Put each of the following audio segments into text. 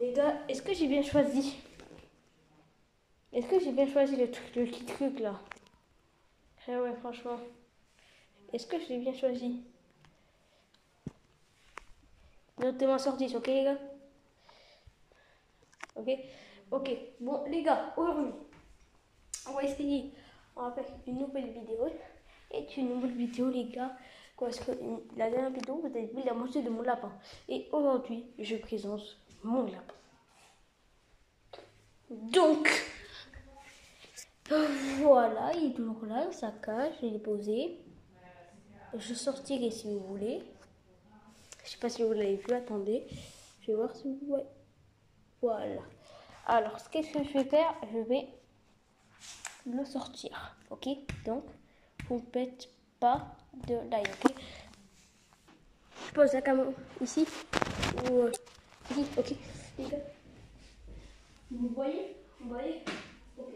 Les gars, est-ce que j'ai bien choisi? Est-ce que j'ai bien choisi le truc, le petit truc là? Ah ouais, franchement. Est-ce que je l'ai bien choisi? Notez-moi sortie, ok les gars? Ok? Ok. Bon les gars, aujourd'hui, on va essayer. On va faire une nouvelle vidéo. Et une nouvelle vidéo les gars. Parce que la dernière vidéo, vous avez vu la moitié de mon lapin. Et aujourd'hui, je présente mon lapin. Donc, voilà, il est toujours là, sa cage, je l'ai posé. Je sortirai si vous voulez. Je sais pas si vous l'avez vu, attendez. Je vais voir si vous voyez. Voilà. Alors, qu'est-ce que je vais faire? Je vais le sortir. Ok? Donc, vous ne faites pas de like. Ok? Je pose la caméra ici. Ou ici. Ok? Les gars. Vous voyez? Vous voyez? Ok.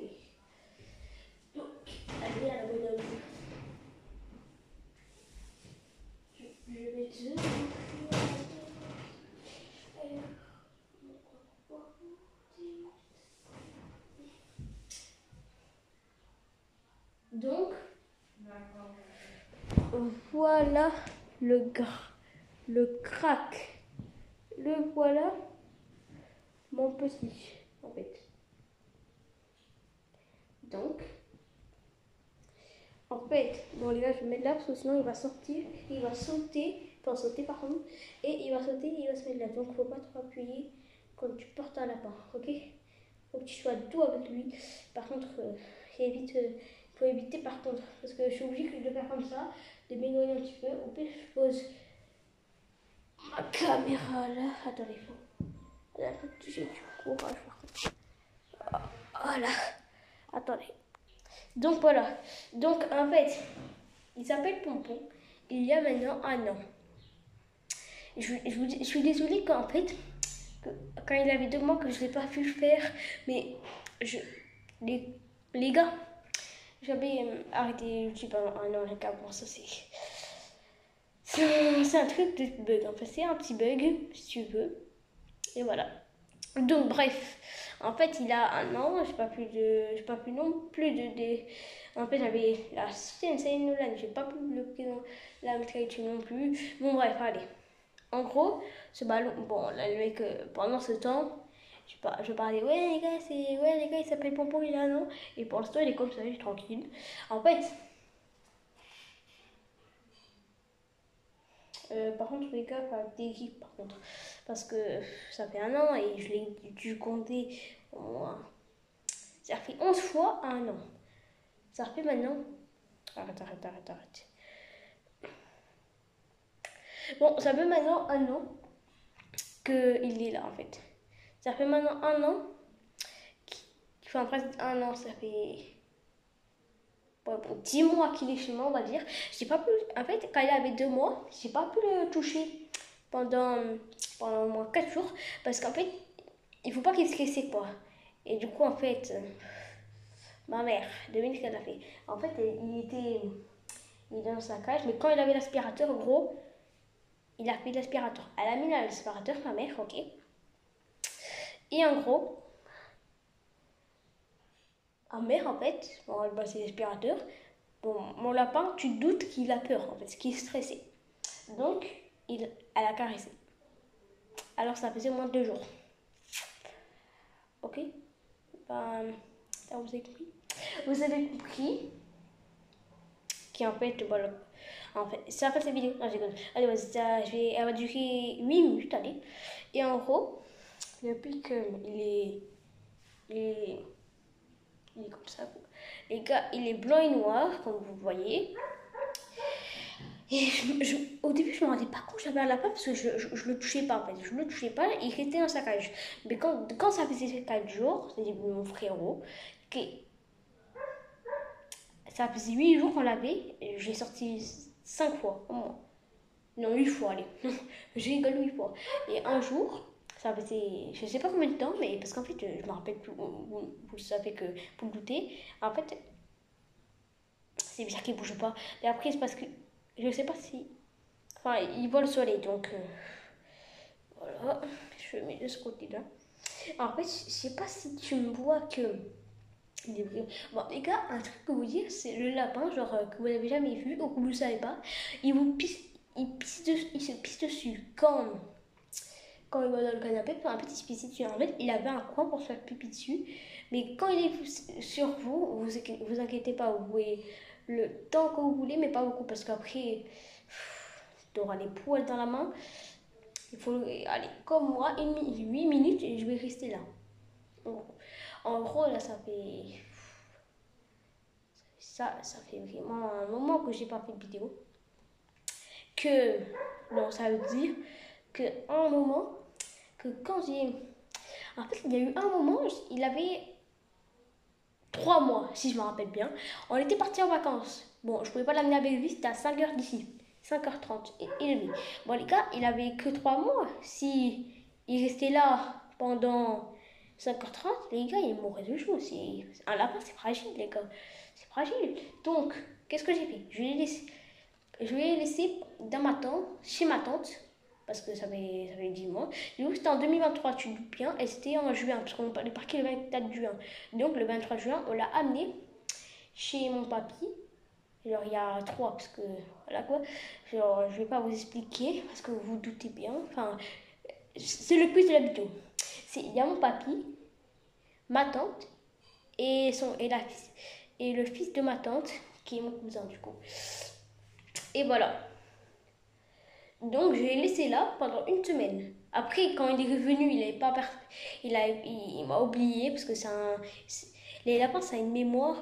Donc, allez à la bonne heure. Je vais te... Donc, voilà le crack. Le voilà, mon petit, en fait. Donc, en fait, bon les gars, je vais mettre là parce que sinon il va sortir, il va sauter, enfin sauter par contre, et il va sauter et il va se mettre là. Donc, faut pas trop appuyer quand tu portes un lapin, ok? Faut que tu sois doux avec lui. Par contre, faut éviter par contre, parce que je suis obligée de le faire comme ça, de m'éloigner un petit peu. Au pire, je pose ma caméra là. Attendez, faut que j'ai du courage par contre. Voilà. Attendez. Donc voilà. Donc en fait, il s'appelle Pompon. Il y a maintenant un an. Je suis désolée qu'en fait, que, quand il avait 2 mois que je n'ai pas pu le faire, mais je, les, les gars, j'avais arrêté YouTube pendant un an, les gars. Bon, ça c'est un truc de bug. En fait, c'est un petit bug, si tu veux. Et voilà. Donc bref, en fait il a un an, j'ai pas pu non plus en fait j'avais la Sensei Nolan, j'ai pas pu bloquer la YouTube non plus. Bon bref, allez. En gros, ce ballon, bon là le mec pendant ce temps, je parlais ouais les gars il s'appelle Pompon il a un an et pour l'instant il est comme ça, il est tranquille. En fait, par contre, les gars, pas d'équipe par contre. Parce que ça fait un an et je l'ai dû compter au moins. Ça fait 11 fois un an. Ça fait maintenant. Arrête. Bon, ça fait maintenant un an qu'il est là en fait. Ça fait maintenant un an. Enfin, presque un an, ça fait. Ouais, bon, 10 mois qu'il est chez moi, on va dire. J'ai pas pu. En fait, quand il avait 2 mois, j'ai pas pu le toucher pendant au moins 4 jours. Parce qu'en fait, il faut pas qu'il se laisse quoi. Et du coup, en fait, ma mère, devine ce qu'elle a fait. En fait, il était dans sa cage, mais quand il avait l'aspirateur, gros, il a fait l'aspirateur. Elle a mis l'aspirateur, ma mère, ok. Et en gros, ma mère, en fait, bon, elle passe l'aspirateur. Bon, mon lapin, tu te doutes qu'il a peur, en fait, qu'il est stressé. Donc, elle a caressé. Alors, ça faisait au moins 2 jours. Ok. Ben, ça vous avez compris. Vous avez compris qui en fait, voilà. En fait, c'est la fin de cette vidéo. Non, j'ai rigole. Allez, vas-y, elle va durer 8 minutes, allez. Et en gros, depuis qu'il est, il est, il est comme ça, les gars, il est blanc et noir, comme vous voyez. Et au début, je me rendais pas compte que j'avais un lapin parce que je le touchais pas en fait. Je le touchais pas, il restait dans sa cage. Mais quand ça faisait 4 jours, c'est mon frérot, qui, ça faisait 8 jours qu'on l'avait, j'ai sorti 5 fois au moins. Non, 8 fois, allez. J'ai rigolé 8 fois. Et un jour, ça faisait, je sais pas combien de temps, mais parce qu'en fait, je me rappelle plus, vous savez que pour le goûter, en fait, c'est bizarre qu'il bouge pas. Et après, c'est parce que, je sais pas si, enfin, il vole le soleil, donc, voilà, je mets de ce côté-là. En fait, je sais pas si tu me vois que. Bon, les gars, un truc que vous dire, c'est le lapin, genre que vous n'avez jamais vu ou que vous ne savez pas. Il vous pisse, il se pisse dessus quand il va dans le canapé. Enfin, un petit se pisse dessus. En fait, il avait un coin pour se faire pipi dessus. Mais quand il est sur vous, vous inquiétez pas, vous pouvez le temps que vous voulez, mais pas beaucoup parce qu'après, tu auras les poils dans la main. Il faut aller comme moi, 8 minutes et je vais rester là. En gros, là, ça fait vraiment un moment que j'ai pas fait de vidéo. Donc ça veut dire que un moment, que quand j'ai. En fait, il y a eu un moment, il avait 3 mois, si je me rappelle bien. On était parti en vacances. Bon, je pouvais pas l'amener à Belleville, c'était à 5h d'ici. 5h30 et demi. Bon, les gars, il avait que 3 mois. Si il restait là pendant 5h30, les gars, il mourrait de chaud. Un lapin, c'est fragile, les gars. C'est fragile. Donc, qu'est-ce que j'ai fait? Je l'ai laissé dans chez ma tante, parce que ça fait 10 mois. Du coup, c'était en 2023, tu te doutes bien, et c'était en juin, parce qu'on est parti le 24 juin. Donc, le 23 juin, on l'a amené chez mon papy. Alors, il y a 3, parce que, voilà quoi. Genre, je vais pas vous expliquer, parce que vous vous doutez bien. Enfin, c'est le plus de la vidéo. Il y a mon papy, ma tante, et le fils de ma tante, qui est mon cousin, du coup. Et voilà. Donc je l'ai laissé là pendant une semaine. Après, quand il est revenu, il m'a oublié parce que les lapins, ça a une mémoire,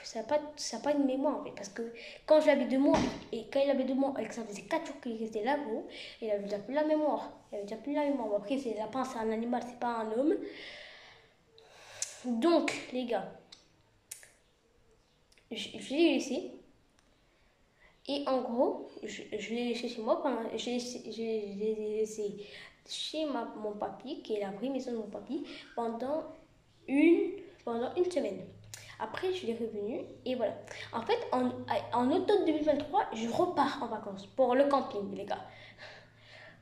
ça a pas une mémoire en fait. Parce que quand j'avais 2 mois et quand il avait 2 mois et que ça faisait 4 jours qu'il restait là, gros, il avait déjà plus la mémoire. Il avait déjà plus la mémoire. Bon, après, les lapins, c'est un animal, c'est pas un homme. Donc, les gars, je l'ai laissé. Et en gros, je l'ai laissé chez moi, je l'ai laissé chez mon papy, qui est la vraie maison de mon papy, pendant une semaine. Après, je l'ai revenu et voilà. En fait, en automne 2023, je repars en vacances pour le camping, les gars.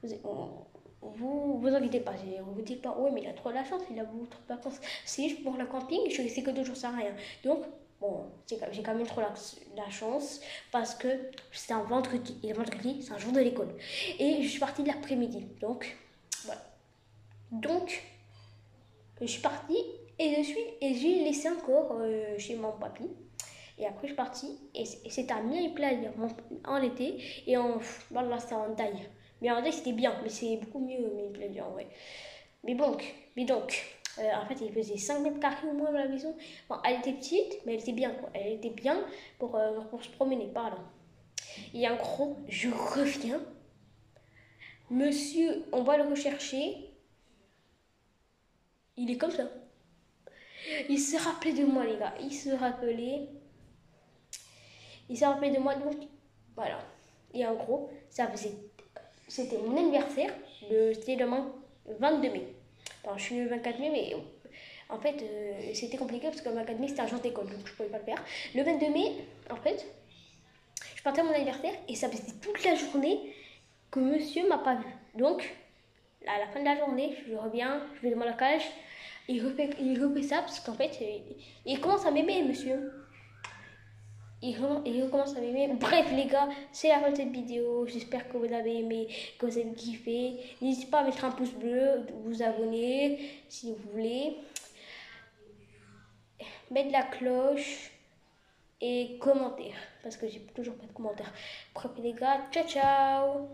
Vous inquiétez pas, vous vous dites pas, ouais, mais il a trop la chance, il a beaucoup trop de vacances. C'est juste pour le camping, je sais que 2 jours, ça rien. Donc, bon, j'ai quand même trop la chance parce que c'est un vendredi. Et le vendredi, c'est un jour de l'école. Et je suis partie de l'après-midi. Donc, voilà. Donc, je suis partie et j'ai laissé encore chez mon papy. Et après, je suis partie et c'était à Mireplage en été et là, c'était en taille. Mais en taille, c'était bien, mais c'est beaucoup mieux Mireplage en vrai. Mais donc, en fait, il faisait 5 mètres carrés au moins dans la maison. Bon, elle était petite, mais elle était bien, quoi. Elle était bien pour se promener par là. Et en gros, je reviens. Monsieur, on va le rechercher. Il est comme ça. Il se rappelait de moi, les gars. Il se rappelait de moi, donc voilà. Et en gros, c'était mon anniversaire. C'était le 22 mai. Enfin, je suis née le 24 mai, mais en fait, c'était compliqué parce que le 24 mai, c'était un jour d'école, donc je pouvais pas le faire. Le 22 mai, en fait, je partais à mon anniversaire et ça faisait toute la journée que monsieur m'a pas vu. Donc, à la fin de la journée, je reviens, je vais dans mon locage, il refait ça parce qu'en fait, il commence à m'aimer, monsieur. Il recommence à m'aimer. Bref, les gars, c'est la fin de cette vidéo. J'espère que vous avez aimé, que vous avez kiffé. N'hésitez pas à mettre un pouce bleu, vous abonner si vous voulez. Mettre la cloche et commenter. Parce que j'ai toujours pas de commentaires. Bref, les gars, ciao ciao!